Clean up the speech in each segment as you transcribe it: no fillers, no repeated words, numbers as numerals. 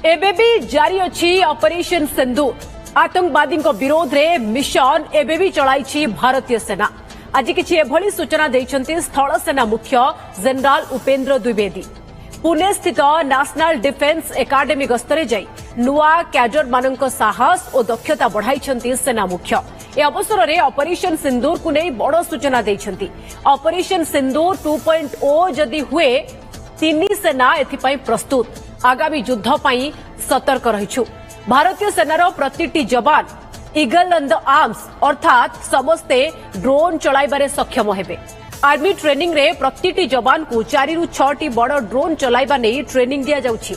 एबे भी जारी अछि ऑपरेशन सिंधु आतंकवादी विरोध रे मिशन एबे भी चलाई भारतीय सेना। आज किछि एभली सूचना दैछन्ति स्थल सेना मुख्य जनरल उपेंद्र द्विवेदी। पुणे स्थित नेशनल डिफेंस एकाडेमी गस्तरे जाई नुआ कैडर मानक साहस और दक्षता बढ़ाई सेना मुख्य। ए अवसर में ऑपरेशन सिंदूर को नहीं बड़ सूचना दैछन्ति। ऑपरेशन सिंदूर 2.0 जदि हुए तीन सेना एथिपाई प्रस्तुत आगामी युद्ध पाई सतर्क रहिछु। भारतीय सेनार प्रतिटी जवान ईगल एंड द आर्म्स अर्थात समस्ते ड्रोन चलाइबारे सक्षम हेबे। आर्मी ट्रेनिंग रे प्रतिटी जवान को 4 ରୁ 6 बड़ ड्रोन चलाइबा नहीं ट्रेनिंग दिया जाउछि,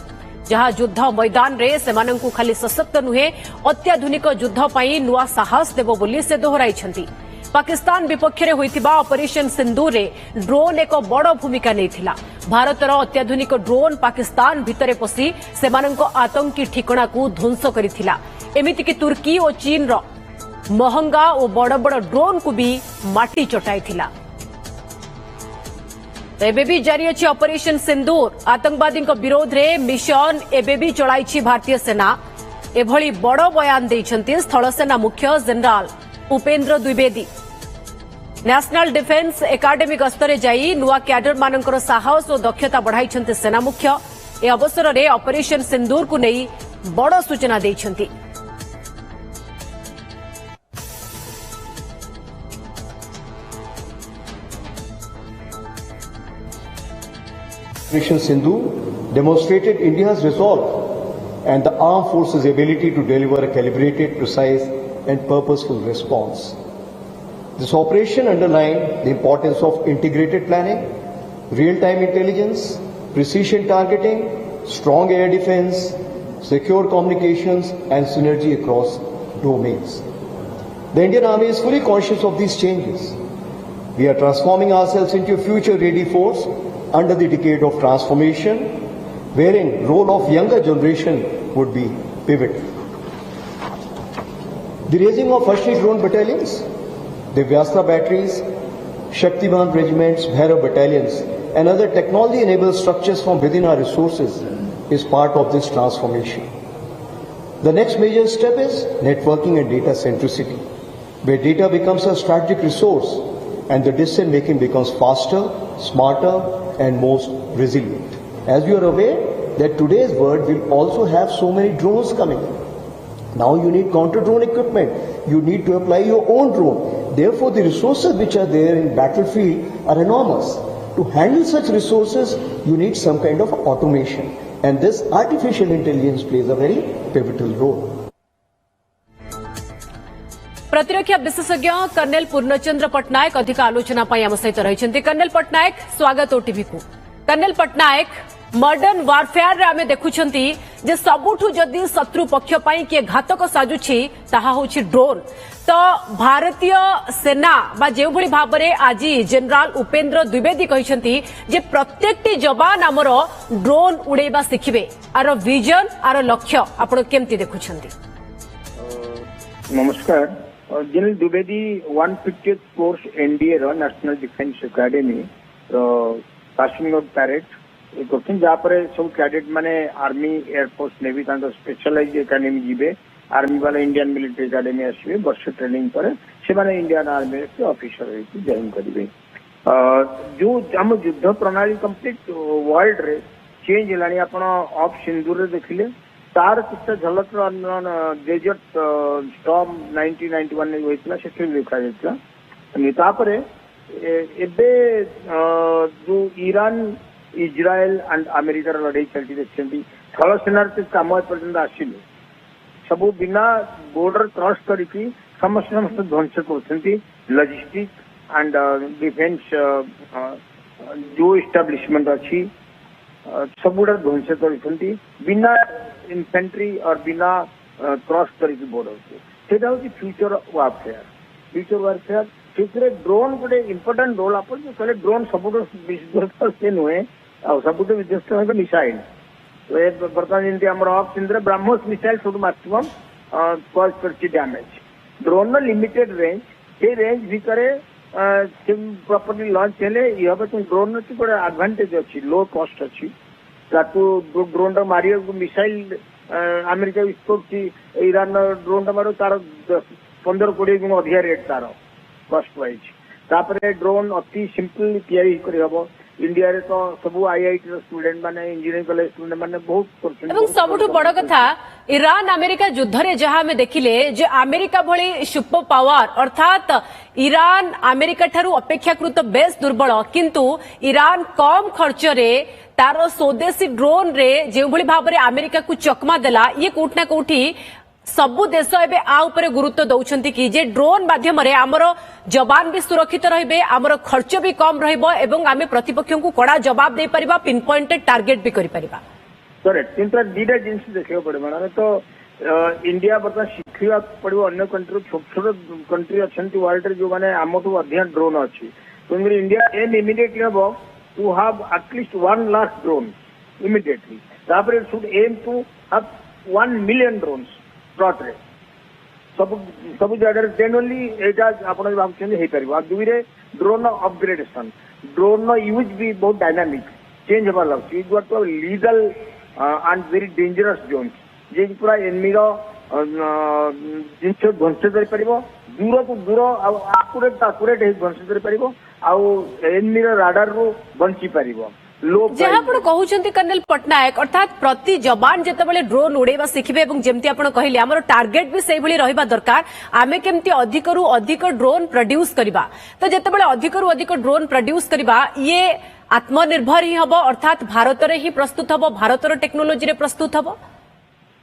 जहां युद्ध मैदान रे सेमानंकु खाली सशक्त नुहे अत्याधुनिक युद्ध पाई नुआ साहस देबो बोली से दोहराइछन्ति। पाकिस्तान विपक्ष में होइतिबा ऑपरेशन सिंदूर रे ड्रोन एक बड़ भूमिका नेथिला। भारतर अत्याधुनिक ड्रोन पाकिस्तान भितरे पसी सेमानंको आतंकी ठिकणा को ध्वंस करिथिला। एमितिकि तुर्की और चीन रो महंगा और बड़ बड़ ड्रोन को भी माटी चटाइथिला। एबे भी जारी अछि ऑपरेशन सिंदूर आतंकवादी विरोध रे मिशन एबे भी चलाई भारतीय सेना। एभली बड़ बयान दैछन्ति स्थल सेना मुख्य general Upendra Dwivedi. National defence academy गस्तरे जाई नुआ कैडर मानकर साहस और दक्षता बढ़ाई सेना मुख्य। ए अवसर में ऑपरेशन सिंदूर को नहीं बड़ सूचना दैछन्ति। Operation Sindhu demonstrated India's resolve and the armed forces' ability to deliver a calibrated, precise and purposeful response. This operation underlined the importance of integrated planning, real-time intelligence, precision targeting, strong air defense, secure communications and synergy across domains. The Indian Army is fully conscious of these changes. We are transforming ourselves into a future-ready force under the decade of transformation, wherein role of younger generation would be pivotal. The raising of Ashni drone battalions, Divyastra batteries, Shaktivan regiments, Bhairav battalions and other technology-enabled structures from within our resources is part of this transformation. The next major step is networking and data centricity, where data becomes a strategic resource and the decision making becomes faster, smarter and most resilient. As you are aware that today's world will also have so many drones coming in. Now you need counter-drone equipment. You need to apply your own drone. Therefore, the resources which are there in battlefield are enormous. To handle such resources, you need some kind of automation. And this artificial intelligence plays a very pivotal role. प्रतिरक्षा विशेषज्ञ kernel पूर्णचंद्र पटनायक अधिक आलोचना आम सहित रही। Kernel Patnaik स्वागत OTV को। Kernel Patnaik modern warfare रे आमे देखुछंती जे सबुठु जदि शत्रु पक्ष पाई के घातक साजुछि ताहा होछि ड्रोन। तो भारतीय सेना बा जेउ भली भाबरे आज जनरल उपेंद्र द्विवेदी कहिसंती जे प्रत्येकटी जवान हमर ड्रोन उड़ेबा सिखिबे। आरो विजन आरो लक्ष्य आपण केमती देखुछंती? नमस्कार। General Dwivedi 150th course NDA रो नेशनल डिफेंस एकेडमी रो पासिंग आउट पैरेड करछन, जहाँ पर सब कैडेट माने आर्मी एयरफोर्स नेवी तांको स्पेशलाइज एकेडमी जीवे। आर्मी वाला इंडियन मिलिट्री एकेडमी आसवे वर्ष ट्रेनिंग पर से माने इंडियन आर्मी के ऑफिसर होई जॉइन करिवे। जो हम युद्ध प्रणाली कंप्लीट वर्ल्ड रे चेंज लानी आपण ऑफ सिंदूर रे देखिले तार किछटा झलक डेजर्ट स्टॉर्म 1991 ने होइतला से देखा जाइतला। नेता पर एबे जो ईरान इज्राएल एंड अमेरिका लड़ाई चलती देखते स्थल सेनार कम पर्यटन आसिले सब बिना बॉर्डर क्रॉस करके समस्त समस्त ध्वंस कर लॉजिस्टिक एंड डिफेंस जो इस्टाब्लिशमेंट अच्छी सब गुड़ा ध्वंस कर बिना इन्फेंट्री और बिना क्रॉस करके बॉर्डर से फ्यूचर वारफेयर। फ्यूचर वारफेयर से ड्रोन गोटे इंपोर्टाट रोल आप कहले ड्रोन सब विध्वस्त से नुहे सब विध्वस्त मिसाइल बर्तमान जमी आम ऑफ सिंधु ब्रह्मोस मिसाइल सब मैक्सिमम कज कर डैमेज ड्रोन लिमिटेड रेंज से रेंज भितर प्रॉपर्ली लॉन्च हेले ये ड्रोन गोटे एडवांटेज अच्छी लो कॉस्ट अच्छी ड्रोन मारिया मिसाइल अमेरिका विस्फोट ईरान ड्रोन टा मारो तार 15-20 गुण अधिक रेट तार कस्ट वाइज तापर ड्रोन अति सिंपल तैयारी करी हबो इंडिया रे तो सब आईआईटी स्टूडेंट माने इंजीनियरिंग कॉलेज स्टूडेंट माने बहुत एवं सबुठु बड़ कथा ईरान अमेरिका युद्ध रे जहां हमें देखिले जे अमेरिका भली सुपर पावर अर्थात ईरान अमेरिका ठारू अपेक्षाकृत बेस दुर्बल किंतु ईरान कम खर्च रे तार स्वदेशी ड्रोन रे जे भली भाव रे अमेरिका को चकमा देला ये कोठना कोठी सबु देश एबे आ उपरे गुरुत्व दउछंती कि जे ड्रोन माध्यम रे हमर जवान भी सुरक्षित रहिबे हमर खर्च भी कम रहइबो एवं आमे प्रतिपक्ष को कड़ा जवाब दे परिबा पिन पॉइंटेड टारगेट भी करि परिबा करेक्ट किंतु दीटा जिनिस देखियो पड़े माने तो इंडिया बता शिखिया पड़ो अन्य कंट्री छोट छोट कंट्री अछंती वर्ल्ड रे जो माने आमठु अधिक ड्रोन अछि तो इंडिया एम इमीडिएटली हबो to have at least 1 lakh drone immediately तापर it should aim to have 1 million drones plot रे सब जगह जेनुअली एटा आपण भाबछन हे परिबो आ दुई रे ड्रोन अपग्रेडेशन ड्रोन नो यूज भी बहुत डायनामिक चेंज होबा लागछि it was too legal and very dangerous zone जे पूरा एनिमी रो जिंस ध्वंस कर परिबो दूर को दूर आकुरेट हे ध्वंस कर परिबो आ एनिमी रो राडार रो बंची परिबो जहाँ आप कहते कर्नल पट्टनायक अर्थात प्रति जवान जिते ड्रोन उड़ेवा शिखिबे एवं जेमती आपण कहले हमर टार्गेट भी सेही भली रहिबा दरकार आमे केमती अधिकरू अधिक ड्रोन प्रोड्यूस करबा तो जेतेबेले अधिकरू अधिक ड्रोन प्रोड्यूस करबा ये आत्मनिर्भर ही हबो अर्थात भारत रे ही प्रस्तुत हबो भारतर टेक्नोलोजी रे प्रस्तुत हबो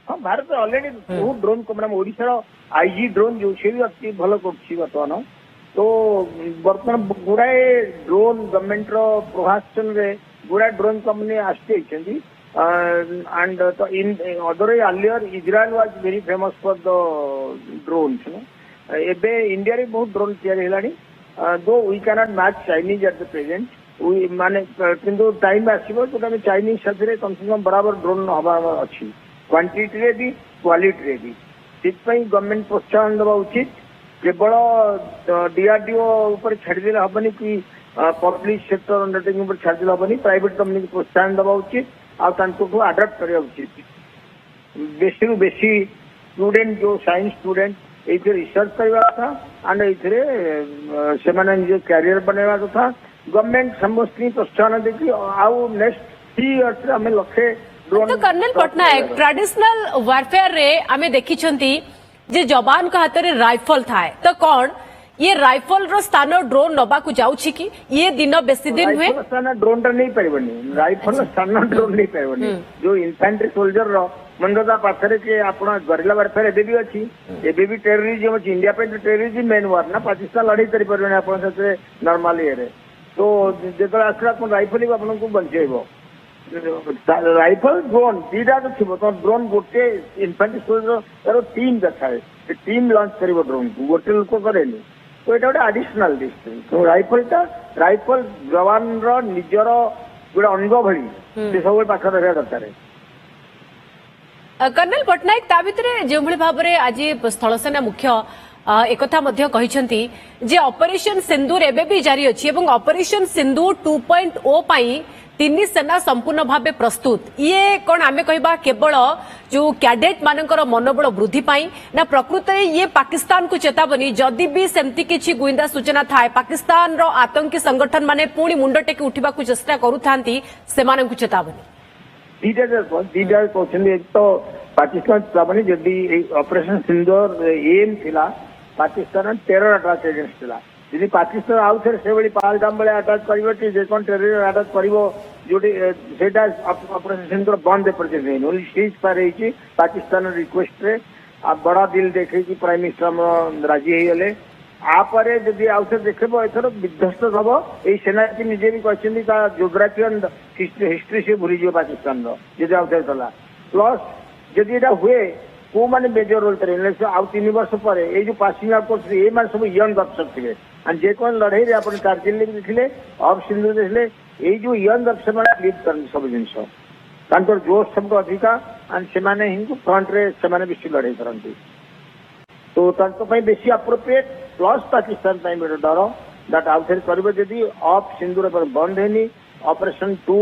हां भारत ऑलरेडी बहुत ड्रोन को मतलब ओडिसा आईजी ड्रोन जो से भी अति भलो करछि बतवानो तो वर्तमान गुड़ाए ड्रोन गवर्नमेंट रो प्रोहासन रे गुड़ा ड्रोन कंपनी आसते and in other earlier Israel was very famous for the drones. Ebe India रे बहुत ड्रोन तैयारी हेलानी though we cannot match Chinese at the present we माने किंतु टाइम आसीबो तो हम चाइनीज साथरे कम से कम बराबर ड्रोन हवा अछि क्वांटिटी रे भी क्वालिटी रे भी सिपई गवर्नमेंट प्रोत्साहन देबा उचित केवल डीआरडीओ ऊपर छाड़ी देला हबनी कि पब्लिक सेक्टर अंडरटेकिंग पर छाड़ी देला हबनी प्राइवेट कंपनी को प्रोत्साहन देबा उचित आ तांको अडॉप्ट करिया उचित बेसी रु बेसी स्टूडेंट जो साइंस स्टूडेंट एथे रिसर्च करबा था एंड एथे से माने जो कैरियर बनेवा था गवर्नमेंट समस्त प्रोत्साहन देखि आउ नेक्स्ट 3 इयर्स रे हमें लक्ष्य ड्रोन तो कर्नल पट्टनायक ट्रेडिशनल वारफेयर रे हमें देखिछंती जे जवान का हाथ रे राइफल थाए तो कौन ये राइफल रो स्थान ड्रोन नबा को जाउछि कि ये दिन बेसी दिन हुए स्थान ड्रोन टा नहीं परबनी राइफल स्थान ड्रोन नहीं परबनी जो इन्फेंट्री सोल्जर रो मंददा पाथरे के आपण गरिला वारफेयर एबे भी अछि एबे भी टेररिज्म अछि इंडिया पे टेररिज्म मेन वार ना पाकिस्तान लड़ाई करि परबनी आपण साथे नॉर्मल ये रे तो जेतरा असला कोन राइफल ही आपण को बंचेबो राइफल ड्रोन दीटा तो थिबो तो ड्रोन गोटे इन्फेंट्री सोल्जर तारो टीम देखाए टीम लॉन्च करिवो ड्रोन को गोटे लोक करेनी तो एटा गोटे एडिशनल डिस्टेंस तो राइफल जवान रो निजरो गोटे अंग भली से सब पाख रखा दरकार कर्नल पट्टनायक ता भितरे जे भली भाबरे आज स्थल सेना मुख्य एकथा मध्य कहिसंती जे ऑपरेशन सिंदूर एबे भी जारी अछि एवं ऑपरेशन सिंदूर 2.0 पाई तीन सेना संपूर्ण भावे प्रस्तुत ये कौन आमे कहबा केवल जो कैडेट मानकर मनोबल वृद्धि पाई ना प्रकृत ये पाकिस्तान को चेतावनी जदि भी सेमती किछि गुइंदा सूचना थाए पाकिस्तान रो आतंकी संगठन माने पुणी मुंड टेकी उठिबा को चेष्टा करूथांती सेमान को चेतावनी दीटा कहछन एक तो पाकिस्तान चेतावनी जदि ऑपरेशन सिंदूर एम थिला पाकिस्तान टेरर अटैक अगेंस्ट थिला यदि पाकिस्तान आउ थे से बड़ी पहलगाम बेले अटैक करिवो कि जे कोन टेरर अटैक करिवो जोटी सेटा ऑपरेशन सिंदूर बंद पर्यंत नहीं ओनली सीज पर रही पाकिस्तान रिक्वेस्ट रे आ बड़ा दिल देखे कि प्राइम मिनिस्टर हम राजी हे गले आ परे जदि आउ थे देखबो एथर विध्वस्त हबो ए सेना की निजे भी कहछन का ज्योग्राफी एंड हिस्ट्री से भूली जो पाकिस्तान रो जदि आउ थे तला प्लस जदि एटा हुए को माने मेजर रोल करे आउ 3 वर्ष पर ए जो पासिंग आउट कोर्स ए मान सब यंग अफसर थे एंड जे कोन लड़ाई रे अपन कारगिल में देखले अब सिंधु देखले ए जो यंग अफसर माने लीड करन सब जिंस तांकर जोश सब अधिका एंड से माने हिंदू फ्रंट रे से माने बेसी लड़ाई करंती तो तांको पई बेसी अप्रोप्रिएट प्लस पाकिस्तान पई बेटा डरो दैट आउट करबो जदी ऑफ सिंधु पर बंद हेनी ऑपरेशन 2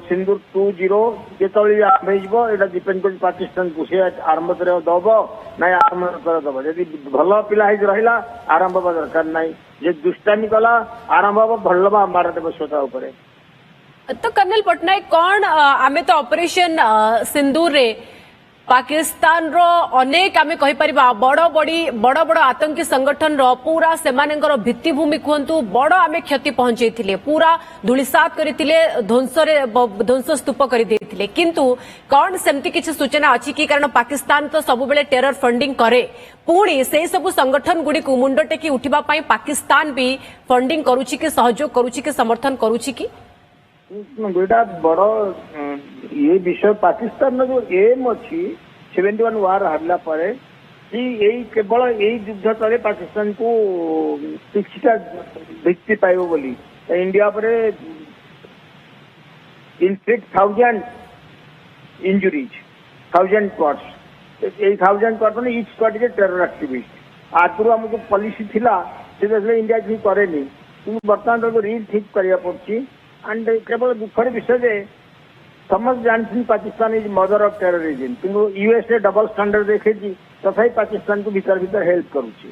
सिंदूर 2-0 ଯେତେବେଳେ ଆରମ୍ଭ ହେଇଯିବ ଏଇଟା ଡିପେଣ୍ଡ କରୁଛି ପାକିସ୍ତାନକୁ ସେ ଆରମ୍ଭ କରିବାକୁ ଦବ ନାଇଁ ଆରମ୍ଭ ଦବ ଯଦି ଭଲ ପିଲା ହେଇକି ରହିଲା ଆରମ୍ଭ ହେବା ଦରକାର ନାହିଁ ଯେ ଦୁଷ୍ଟାମୀ କଲା ଆରମ୍ଭ ହବ ଭଲ ମାଡ଼ ଦେବ ଶ୍ରୋତା ଉପରେ। तो कर्नल पटनायक कौन आमे तो ऑपरेशन सिंदूर रे पाकिस्तान रो अनेक आमे कहि परिबा बड़ बड़ आतंकी संगठन रो पूरा सेमानकर भित्तिभूमि कहतु बड़ आमे क्षति पहुंचैथिले पूरा धूलिसात करथिले ध्वंस स्तूप कर देथिले किंतु कौन सेमती किछि सूचना अछि कि कारण पाकिस्तान तो सब बेले टेरर फंडिंग करे पुणी से सब संगठन गुडी को मुंड टेकी उठिबा पई पाकिस्तान भी फंडिंग करूछि कि सहयोग करूछि कि समर्थन करूछि कि गोटा बड़ ये विषय पाकिस्तान जो एम अच्छी 71 वार हारला परे कि यही केवल यही युद्ध तले पाकिस्तान को किछिटा भित्ति पाइब बोली इंडिया पर इनफ्लिक्ट 1000 इंजुरीज 1000 स्क्वाड्स 1000 स्क्वाड मैंने इच स्क्वाड के टेरर एक्टिविस्ट आगुरी आम जो पॉलिसी थिला से इंडिया किसी करेनि कि बर्तमान तो रील ठीक करिया पड़छि एंड केवल दुखर विषय जे समझ जानती Pakistan is mother of terrorism किंतु यूएसए डबल स्टैंडर्ड देखे तथापि पाकिस्तान को भीतर भीतर हेल्प करुच्ची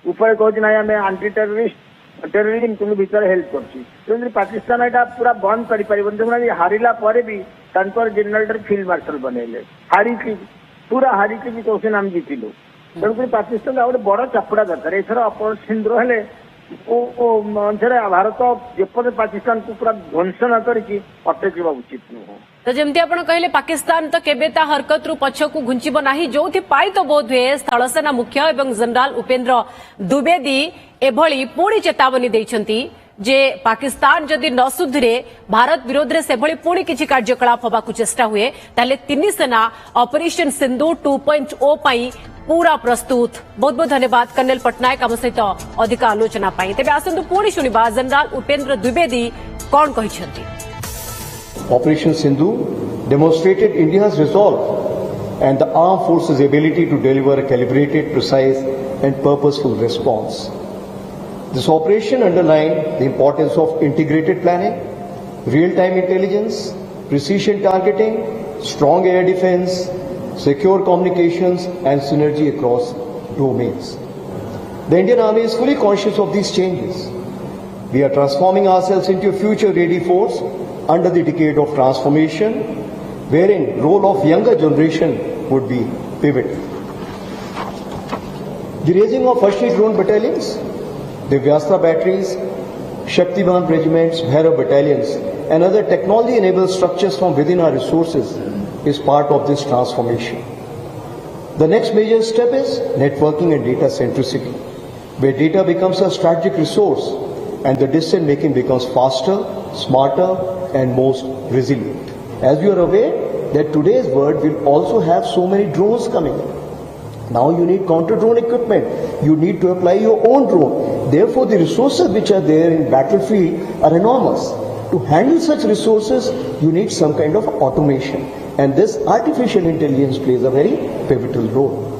ऊपर कहूँ ना आम आंटी टेररिज्म किंतु भीतर हेल्प करुच्ची पाकिस्तान यहाँ पूरा बंद कर हारिला पर भी जनरल फील्ड मार्शल बनैले हारिकी पूरा हारिकी भी क्वेश्चन आम जीतिलु तेणुक पाकिस्तान गोटे बड़ चापुड़ा दरकार एथर ऑपरेशन सिंदूर हेले अनुसार भारत जेपद पाकिस्तान को पूरा ध्वंस न करके अटक उचित नुह तो जमती आपण कहले पाकिस्तान तो केबे ता हरकत रु पछकु घुंचीब नाही जोथि पाई तो बोध हुए स्थलसेना मुख्य एवं जनरल उपेंद्र द्विवेदी एभली पुणी चेतावनी दैछंती जे पाकिस्तान जदि न सुधरे भारत विरोध रे सेभली पुणी किछि कार्यकलाप होबाकु चेष्टा हुए ताले तिनि सेना ऑपरेशन सिंधु 2.0 पई पूरा प्रस्तुत। बहुत बहुत धन्यवाद कर्नल पटनायक आम सहित अधिक आलोचना पाई तेबे आसंतु पुणी सुनिबा general Upendra Dwivedi cone कहिसंती। Operation Sindhu demonstrated India's resolve and the armed forces' ability to deliver a calibrated, precise and purposeful response. This operation underlined the importance of integrated planning, real-time intelligence, precision targeting, strong air defense, secure communications and synergy across domains. The Indian Army is fully conscious of these changes. We are transforming ourselves into a future-ready force under the decade of transformation, wherein role of younger generation would be pivotal. The raising of first aid drone battalions, the Vyastra batteries, Shaktivan regiments, Bhairav battalions, and other technology-enabled structures from within our resources is part of this transformation. The next major step is networking and data centricity, where data becomes a strategic resource and the decision making becomes faster, smarter, and most resilient. As you are aware that today's world will also have so many drones coming in. Now you need counter-drone equipment. You need to apply your own drone. Therefore, the resources which are there in battlefield are enormous. To handle such resources, you need some kind of automation. And this artificial intelligence plays a very pivotal role.